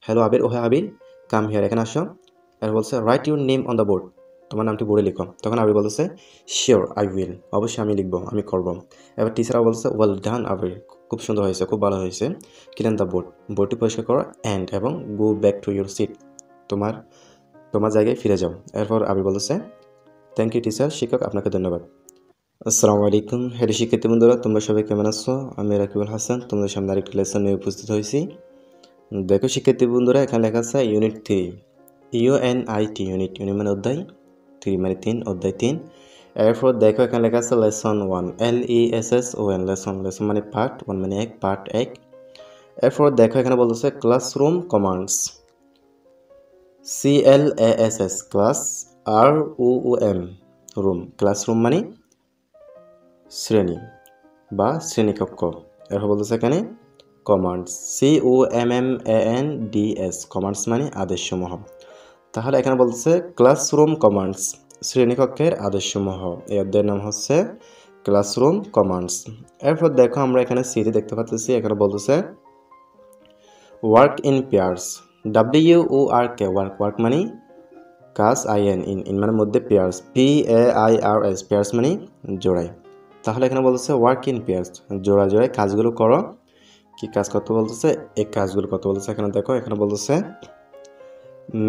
Hello আবির, ওহে আবির, come here, এখানে আসো। আর বলছে write your name on the board, তোমার নামটি বোর্ডে লিখো। তখন আবির বলতেছে শিওর আই উইল, অবশ্যই আমি লিখবো, আমি করবো। এবার টিচারও বলছে ওয়েল ডান আবির, খুব সুন্দর হয়েছে, খুব ভালো হয়েছে। ক্লিন দ্য বোর্ড, বোর্ডটি পরিষ্কার করো, অ্যান্ড এবং go back to your seat, তোমার তোমার জায়গায় ফিরে যাও। এরপর আবির বলতেছে থ্যাংক ইউ টিচার, শিক্ষক আপনাকে ধন্যবাদ। আসসালামু আলাইকুম হেডি শিক্ষার্থী বন্ধুরা, তোমরা সবাই কেমন আছো? আমি রাকিবুল হাসান, তোমাদের সামনে আরেকটি লেসন নিয়ে উপস্থিত হয়েছি। দেখো শিক্ষার্থী বন্ধুরা, এখানে লেখা আছে ইউনিট 3, ইউএনআইটি, ইউনিট মানে অধ্যায় 3 মানে 3, অধ্যায় 3। এরপর দেখো এখানে লেখা আছে লেসন 1, LESSON, লেসন মানে পার্ট 1 মানে 1, পার্ট 1। এরপর দেখো এখানে বলতেছে classroom commands, CLASS, class, ROOM, room, classroom মানে শ্রেণী বা শ্রেণীকক্ষ। এরপর বলতেছে এখানে কমান্ডস, COMMANDS, কমান্ডস মানে আদেশসমূহ। তাহলে এখানে বলতেছে ক্লাসরুম কমান্ডস, শ্রেণীকক্ষের আদেশসমূহ। এই অধ্যায়ের নাম হচ্ছে ক্লাসরুম কমান্ডস। এরপর দেখো আমরা এখানে সিতে দেখতে পাচ্ছি, এখানে বলতেছে work in pairs, WORK, work মানে কাজ, ইন মানে মধ্যে, পেয়ার্স PAIRS, পেয়ার্স মানে জোড়াই। তাহলে এখানে বলতেছে ওয়ার্ক ইন পেয়ার্স, জোড়া জোড়ায় কাজগুলো করো। কি কাজ করতে বলতেছে? এই কাজগুলো করতে বলতেছে। এখানে দেখো এখানে বলতেছে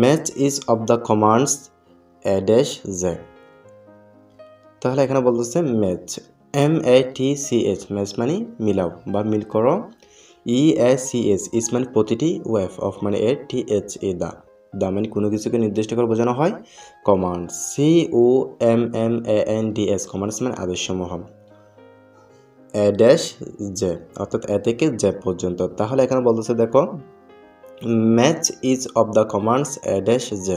match is of the commands -Z। তাহলে এখানে বলতেছে ম্যাচ, MATCH, ম্যাচ মানে মিলাও বা মিল করো। EACH, ইস মানে প্রতিটি, ওয়েফ, অফ মানে এর, THA দা মানে কোনো কিছুকে নির্দিষ্ট করে বোঝানো হয়। কমান্ড, COMMANDS, কমান্ডস মানে আদেশসমূহ। -Z, অর্থাৎ এ থেকে Z পর্যন্ত। তাহলে এখানে বলতেছে দেখো match is of the commands -Z,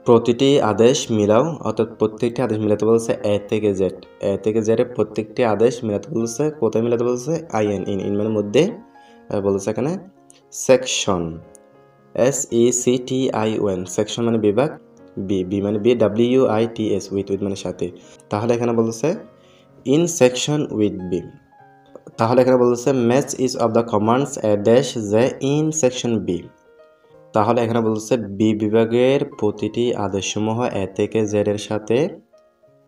প্রতিটি আদেশ মিলাও, অর্থাৎ প্রত্যেকটি আদেশ মিলাতে বলছে এ থেকে জেড, এ থেকে জেড এর প্রত্যেকটি আদেশ মিলাতে বলছে। কোথায় মিলাতে বলছে? ইন মানে মধ্যে। বলছে এখানে সেকশন, SECTION, সেকশন মানে বিভাগ, বি মানে WITS, উইথ মানে সাথে। তাহলে এখানে বলছে ইন সেকশন উইথ বি। তাহলে এখানে বলছে match is of the commands -Z in section B. তাহলে এখানে বলছে বি বিভাগের প্রতিটি আদেশসমূহ এ থেকে জেড এর সাথে।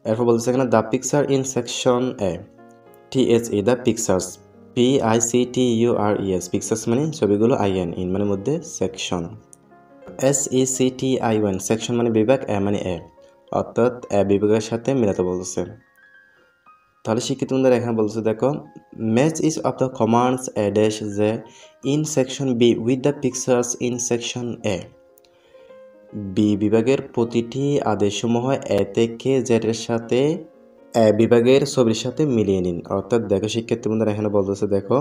এরপর বলছে এখানে the picture in section A, THE, the pictures, PICTURES, pictures মানে ছবিগুলো, ইন মানে মধ্যে, সেকশন, SECTION, সেকশন মানে বিভাগ, এ মানে এ, অর্থাৎ এ বিভাগের সাথে মিলাতে বলছে। তাহলে শিক্ষিত বন্ধুরা এখানে বলছে দেখো match is of the commands -Z in section B with the pictures in section A. B বিভাগের প্রতিটি আদেশসমূহ এ থেকে জেড এর সাথে এ বিভাগের ছবির সাথে মিলিয়ে নিন। অর্থাৎ দেখো শিক্ষার্থী বন্ধুরা এখানে বলতেছে দেখো,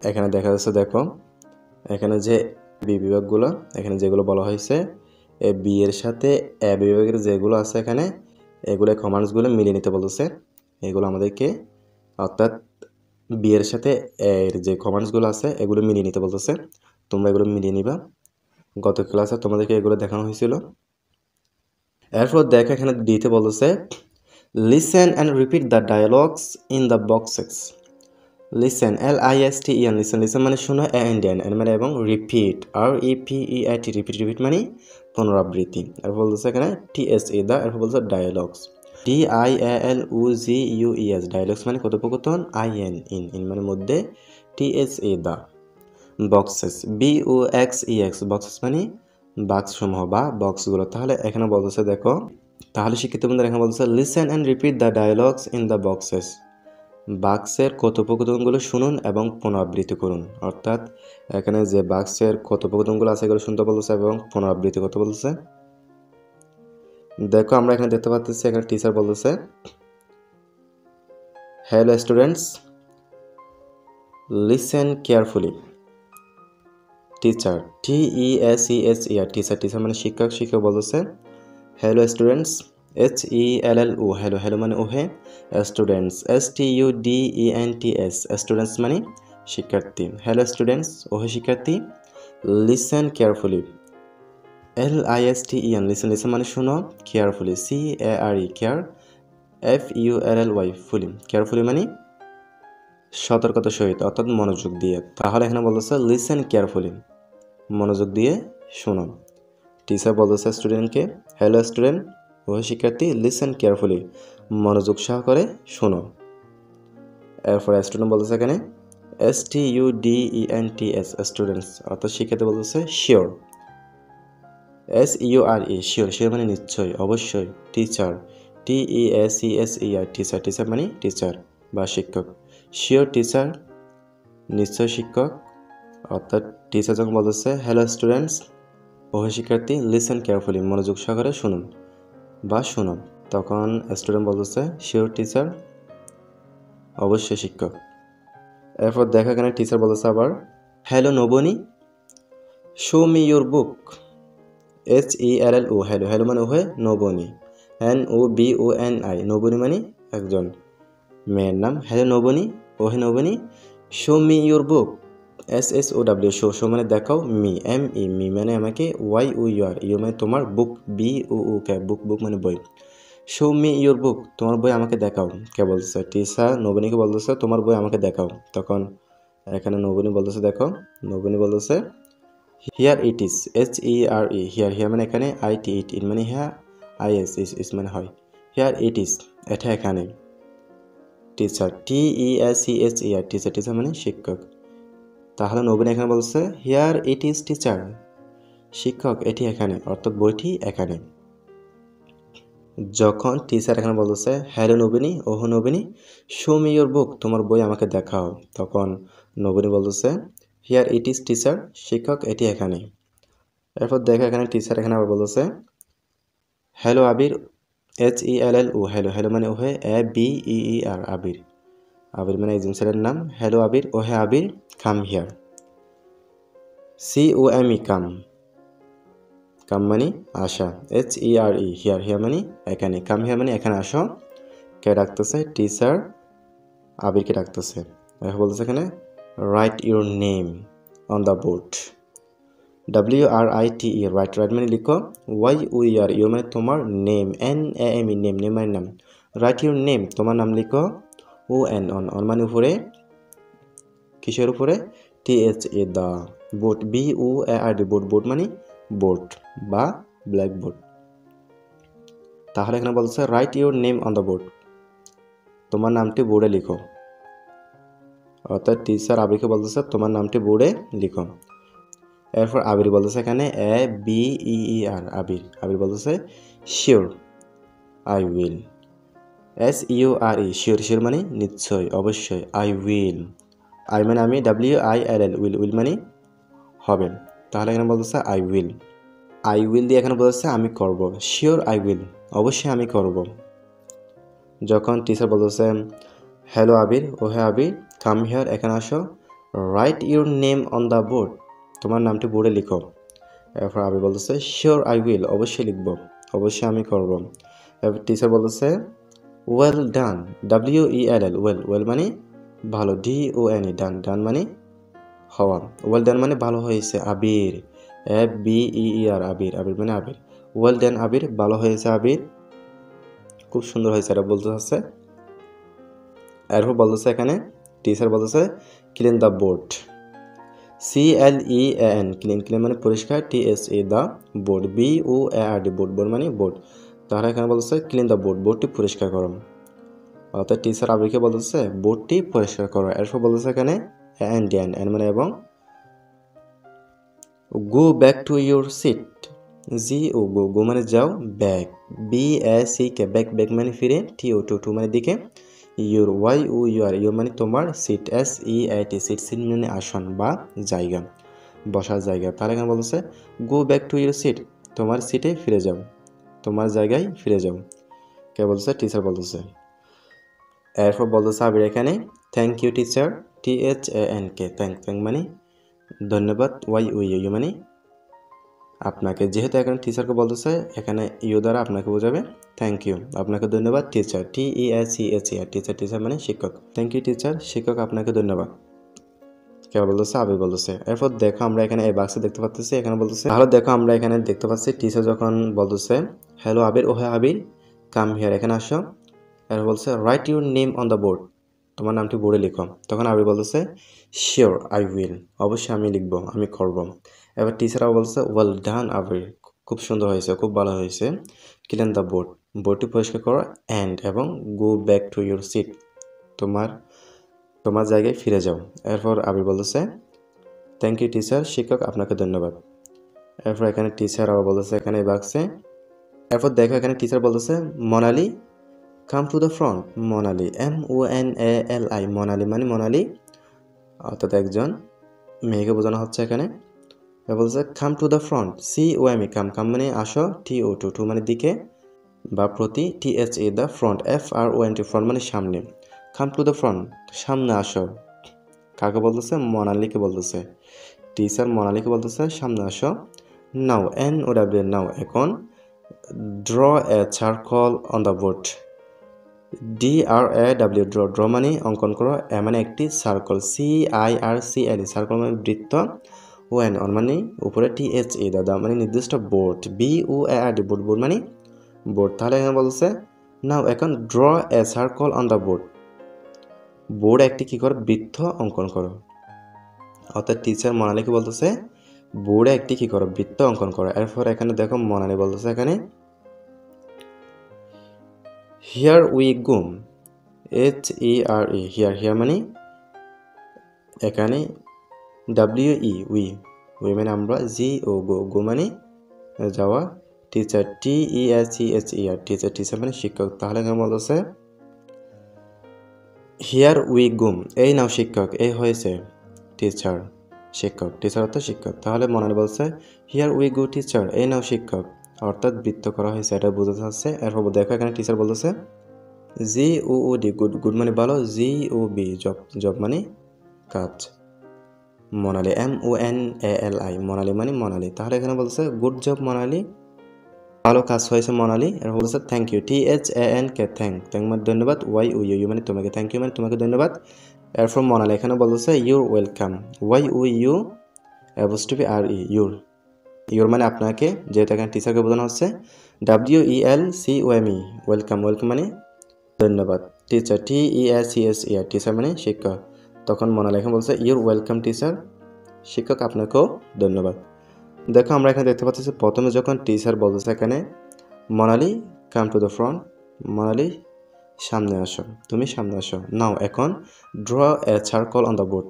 এখানে দেখা যাচ্ছে দেখো এখানে যে বি বিভাগগুলো, এখানে যেগুলো বলা হয়েছে এ বি এর সাথে এ বিভাগের যেগুলো আছে এখানে, এগুলো কমান্ডসগুলো মিলিয়ে নিতে বলতেছে। এগুলো আমাদেরকে, অর্থাৎ বি এর সাথে এর যে কমান্ডসগুলো আছে এগুলো মিলিয়ে নিতে বলতেছে। তোমরা এগুলো মিলিয়ে নিবা। গত ক্লাসে তোমাদেরকে এগুলো দেখানো হয়েছিল। এরপর দেখো এখানে দিতে বলতেছে listen and repeat the dialogues in the boxes. Listen, LISTEN, listen মানে শোনো, এন মানে এবং, রিপিট, REPEAT, রিপিট মানে পুনরাবৃত্তি। এরপর বলতেছে এখানে TSA দা, এরপর বলছে ডায়ালগস, DIALOGUES, ডায়ালগস মানে কথোপকথন, ইন মানে মধ্যে, TSA দা। বক্সেস, BOXEX, বক্সেস মানে বাক্সসমূহ বা বক্সগুলো। তাহলে এখানে বলতেছে দেখো, তাহলে শিক্ষিত বন্ধুরা এখানে বলতেছে listen and repeat the dialogues in the boxes, বাক্সের কথোপকথনগুলো শুনুন এবং পুনরাবৃত্তি করুন। অর্থাৎ এখানে যে বাক্সের কথোপকথনগুলো আছে এগুলো শুনতে বলতেছে এবং পুনরাবৃত্তি করতে বলতেছে। দেখো আমরা এখানে দেখতে পাচ্ছি এখানে টিচার বলতেছে hello students, listen carefully. Teacher, TEACHER, teacher মানে শিক্ষক, শিক্ষক বলতেছে হ্যালো স্টুডেন্টস, HELLO, হ্যালো মানে ওহে, স্টুডেন্টস, STUDENTS, স্টুডেন্টস মানে শিক্ষার্থী। হ্যালো স্টুডেন্টস, ওহে শিক্ষার্থী। লিসেন কেয়ারফুলি, LISTEN, লিসেন মানে শোনো, কেয়ারফুলি, CARE, কেয়ার, FULLY, ফুলি, কেয়ারফুলি মানে সতর্কতার সহিত অর্থাৎ মনোযোগ দিয়ে। তাহলে এখানে বলতেছে লিসেন কেয়ারফুলি, মনোযোগ দিয়ে শোনো। টিচার বলতেছে স্টুডেন্টকে, হ্যালো স্টুডেন্ট, ও শিক্ষার্থী, লিসেন কেয়ারফুলি, মনোযোগ সহকারে শোনো। এরপর স্টুডেন্ট বলতেছে এখানে STUDENTS, স্টুডেন্টস, অর্থাৎ শিক্ষার্থী বলতেছে শিওর। SEURE, শিওর, শিওর মানে নিশ্চয়ই, অবশ্যই। টিচার, TEACHER, টিচার, টিচার মানে টিচার বা শিক্ষক। শিওর টিচার, নিশ্চয় শিক্ষক। অর্থাৎ টিচার যখন বলতেছে হ্যালো স্টুডেন্টস, ও শিক্ষার্থী, লিসেন কেয়ারফুলি, মনোযোগ সহকারে শুনুন বা শুনো, তখন স্টুডেন্ট বলতেছে শিওর টিচার, অবশ্যই শিক্ষক। এরপর দেখা এখানে টিচার বলতেছে আবার hello Nabani, show me your book. HELLO, hello, hello মানে ওহে নবনী, NOBONI, নবনী মানে একজন মেয়ের নাম। হ্যালো নবনী, ওহে Nabani, show me your book. SSOW, show, show মানে দেখাও, মি, ME, মি মানে আমাকে, YOUR, ইউ মানে তোমার, বুক, BUK, বুক, বুক মানে বই। শো মি ইউর বুক, তোমার বই আমাকে দেখাও। কে বলতেছে? টিচার নবনীকে বলতেছে তোমার বই আমাকে দেখাও। তখন এখানে নবনী বলতেছে দেখো, নবনী বলতেছে here it is, HERE, here, here মানে এখানে, IT, ইট মানে হ্যাঁ, IS, ইস মানে হয়। হিয়ার ইট ইজ, এটা এখানে। টিচার, TEACHER, টিচার, টিচার মানে শিক্ষক। তাহলে নবীন এখানে বলছে হিয়ার ইট ইজ টিচার, শিক্ষক এটি এখানে, অর্থাৎ বইটি এখানে। যখন টিচার এখানে বলতেছে হ্যালো নবীনী, ওহো নবীনী, শো মি ইউর বুক, তোমার বই আমাকে দেখাও, তখন নবীনী বলতেছে হিয়ার ইট ইজ টিচার, শিক্ষক এটি এখানে। এরপর দেখো এখানে টিচার এখানে আবার বলতেছে হ্যালো আবির, HELLO, হ্যালো, হ্যালো মানে ওহে, ABEER, আবির, আবির মানে একজন ছেলের নাম। হ্যালো আবির, ওহে আবির, কাম হিয়ার। COME, কাম, কাম মানে আসা। HERE, হিয়ার, হিয়ার মানে এখানে, কাম হিয়ার মানে এখানে আসো। কে ডাকতেছে? টিচার আবিরকে ডাকতেছে। এখন বলতেছে এখানে right your name on the board. WRITE, right, right মানে লিখো। YOUR, ইউর মানে তোমার, নেম, NAME, নেম, নেম মানে নাম। রাইট ইউর নেম, তোমার নাম লিখো। ON, অন মানে উপরে, কিসের উপরে? THA, the board, BOARD, board, board মানে বোর্ড বা ব্ল্যাকবোর্ড। তাহলে এখানে বলছে write your name on the board, তোমার নামটি বোর্ডে লিখো। অর্থাৎ টিচার আবিরকে বলতেছে তোমার নামটি বোর্ডে লিখো। এরপর আবির বলতেছে এখানে ABEER, আবির, আবির বলতেছে sure, I will. SEURE, sure, sure মানে নিশ্চয়, অবশ্যই। আই উইল, আই মানে আমি, WILL, উইল, উইল মানে হবে। তাহলে এখানে বলতেছে আই উইল, আই উইল দিয়ে এখানে বলতেছে আমি করব। শিওর আই উইল, অবশ্যই আমি করব। যখন টিচার বলতেছে হ্যালো আবির, ওহে আবির, কাম হিয়ার, এখানে আসো। Right your name on the board, তোমার নামটি বোর্ডে লিখো। এরপর আবির বলতেছে শিওর আই উইল, অবশ্যই লিখব, অবশ্যই আমি করব। এরপর টিচার বলতেছে well done, WELL, well, well মানে ভালো, DONE, ডান, ডান মানে হওয়া। ওয়েল ডান মানে ভালো হয়েছে আবির, ABEER, আবির, আবির মানে আবির। ওয়েল ডান আবির, ভালো হয়েছে আবির, খুব সুন্দর হয়েছে, এটা বলতে হচ্ছে। এরপর বলতেছে এখানে টিচার বলতেছে clean the board, CLEAN, clean, clean মানে পরিষ্কার, THA, the board, BOARD, board, board মানে বোর্ড। তাহলে এখানে বলতেছে ক্লিন দ্য বোর্ড, বোর্ডটি পরিষ্কার করো। অর্থাৎ টিচার আবিরকে বলতেছে বোর্ডটি পরিষ্কার করো। এরপর বলতেছে এখানে অ্যান্ড মানে এবং, go back to your seat, GO, go মানে যাও, ব্যাক, BACK, ব্যাক, ব্যাক মানে ফিরে, TO, টু মানে দিকে, ইউর, YOUR, ইউর মানে তোমার, সিট, SEAT, সিট, সিট মানে আসন বা জায়গা, বসার জায়গা। তাহলে এখানে বলতেছে go back to your seat, তোমার সিটে ফিরে যাও, তোমার জায়গায় ফিরে যাও। কে বলতেছে? টিচার বলতেছে। এরপর বলতেছে আবির এখানে thank you teacher, THANK, thank মানে ধন্যবাদ, YOU মানে আপনাকে। যেহেতু এখানে টিচারকে বলতেছে এখানে ইউ দ্বারা আপনাকে বোঝাবে, থ্যাংক ইউ, আপনাকে ধন্যবাদ টিচার, TEACHER, টিচার, টিচার মানে শিক্ষক। থ্যাংক ইউ টিচার, শিক্ষক আপনাকে ধন্যবাদ। কে বলতেছে? আবির বলতেছে। এরপর দেখো আমরা এখানে এই বাক্সে দেখতে পাচ্ছি, এখানে বলতেছে তাহলে দেখো আমরা এখানে দেখতে পাচ্ছি টিচার যখন বলতেছে হ্যালো আবির, ওহে আবির, কাম হিয়ার, এখানে আসো। এরপর বলছে write your name on the board, তোমার নামটি বোর্ডে লিখো। তখন আবির বলতেছে শিওর আই উইল, অবশ্যই আমি লিখবো, আমি করব। এবার টিচার আবার বলছে ওয়েল ডান আবির, খুব সুন্দর হয়েছে, খুব ভালো হয়েছে। ক্লিন দ্য বোর্ড, বোর্ডটি পরিষ্কার করো। অ্যান্ড এবং go back to your seat, তোমার তোমার জায়গায় ফিরে যাও। এরপর আবির বলতেছে থ্যাংক ইউ টিচার, শিক্ষক আপনাকে ধন্যবাদ। এরপর এখানে টিচার আবার বলতেছে এখানে বাক্সে, এরপর দেখো এখানে টিচার বলতেছে Monali come to the front. Monali MONALI, Monali মানে মোনালি, অর্থাৎ একজন মেয়েকে বোঝানো হচ্ছে এখানে। বলছে come to the front, COME, come মানে আসো, TO টু মানে দিকে বা প্রতি, THE the front, FRONT front মানে সামনে। কাম টু দ্য ফ্রন্ট, সামনে আসো। কাকে বলতেছে? মোনালিকে বলতেছে। টিচার মোনালিকে বলতেছে সামনে আসো। নাও, NOW নাও, এখন। Draw a circle on the board, DRAW draw, draw মানে অঙ্কন করো, এ মানে একটি সার্কল, CIRCLE সার্কল মানে বৃত্ত, ON অন মানে উপরে, THE দাদা মানে নির্দিষ্ট, বোর্ড BOARD বোর্ড, বোর্ড মানে বোর্ড। তাহলে এখানে বলছে নাও এখন draw a circle on the board, বোর্ডে একটি কী করো? বৃত্ত অঙ্কন করো। অর্থাৎ টিচার মোনালিকে বলতেছে বোর্ডে একটি কী করো? বৃত্ত অঙ্কন করো। এরপর এখানে দেখো মোনালি বলতেছে এখানে here we go, HERE here, here মানে এখানে, WE উই, উই মানে আমরা, GO গো, গো মানে যাওয়া, টিচার TEACHER টিচার, টিচার মানে শিক্ষক। তাহলে এখানে বলতেছে হিয়ার উই গুম, এই নাও শিক্ষক, এই হয়েছে টিচার, শিক্ষক, টিচার অর্থাৎ শিক্ষক। তাহলে মোনালি বলছে হিয়ার উই গো টিচার, এই নাও শিক্ষক, অর্থাৎ বৃত্ত করা হয়েছে, এটা বোঝাতে চাচ্ছে। এরপর দেখো এখানে টিচার বলতেছে GOOD গুড, গুড মানে ভালো, JOB জব, জব মানে কাজ। মোনালি MONALI মোনালি মানে মোনালি। তাহলে এখানে বলছে গুড জব মোনালি, ভালো কাজ হয়েছে মোনালি। এরপর বলছে thank you, THANK thank, thank মানে ধন্যবাদ, YOU মানে তোমাকে, থ্যাংক ইউ মানে তোমাকে ধন্যবাদ। এরপর মোনালি এখানে বলছে your welcome, YOU apostrophe RE your মানে আপনাকে, যেহেতু এখানে টিচারকে বোঝানো হচ্ছে, WELCOME ওয়েলকাম, ওয়েলকাম মানে ধন্যবাদ। টিচার TEACHER টিচার মানে শিক্ষক। তখন মোনালি এখানে বলছে ইউর ওয়েলকাম টিচার, শিক্ষক আপনাকেও ধন্যবাদ। দেখো আমরা এখানে দেখতে পাচ্ছি প্রথমে যখন টিচার বলতেছে এখানে Monali come to the front, Monali সামনে আসো, তুমি সামনে আসো। নাও এখন draw a circle on the board,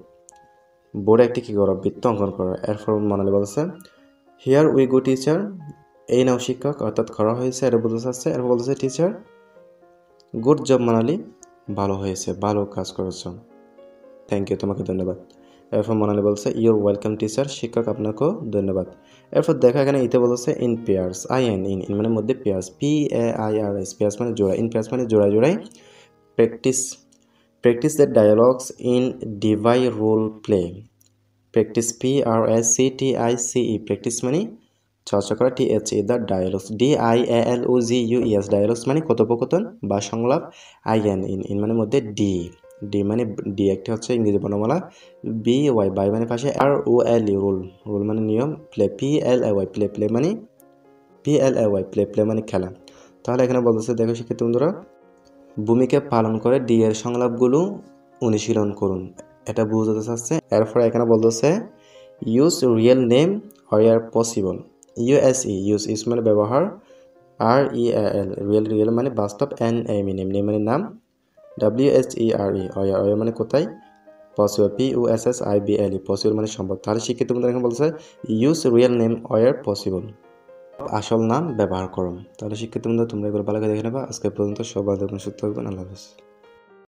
বোর্ডে একটি কী করো? বৃত্ত অঙ্কন করো। এরপর মোনালি বলছে হিয়ার উই গো টিচার, এই নাও শিক্ষক, অর্থাৎ করা হয়েছে, এটা বলতে চাচ্ছে। এরপর বলতেছে টিচার গুড জব মোনালি, ভালো হয়েছে, ভালো কাজ করেছো, থ্যাংক ইউ তোমাকে ধন্যবাদ। এরপর মোনালি বলছে ইউর ওয়েলকাম টিচার, শিক্ষক আপনাকেও ধন্যবাদ। এরপর দেখা এখানে ইতে বলছে ইন পেয়ার্স, ইন মানে মধ্যে পেয়ার্স, PAIRS পেয়ার্স মানে জোড়া, ইন পেয়ার্স মানে জোড়ায় জোড়ায়। Practice, practice the dialogues in divide role play, practice PRACTICE practice মানে চর্চা করা, THE the dialogues, DIALOGUES dialogues মানে কথোপকথন বা সংলাপ, ইন মানে মধ্যে ডি মানে ডি একটি হচ্ছে ইংরেজি বর্ণমালা, BY বাই মানে পাশে, ROLE রোল, রোল মানে নিয়ম, PLAY প্লে মানে প্লে মানে খেলা। তাহলে এখানে বলতেছে দেখো শিক্ষার্থী বন্ধুরা, ভূমিকা পালন করে ডি এর সংলাপগুলো অনুশীলন করুন, এটা বুঝতে চাচ্ছে। এরপর এখানে বলতেছে use real name where possible, use মানে ব্যবহার, REAL রিয়েল মানে বাস্তব, NAME নেম মানে নাম, WHERE ওয়ার মানে কোথায়, পসিবল POSSIBLE পসিবল মানে সম্ভব। তাহলে শিক্ষিত বন্ধুরা এখানে বলছে use real name where possible, আসল নাম ব্যবহার করুন। তাহলে শিক্ষিত বন্ধুরা তোমরা এগুলো ভালো করে দেখে নেবা। আজকে পর্যন্ত সবাই সুস্থ থাকবেন, আল্লাহ হাফেজ।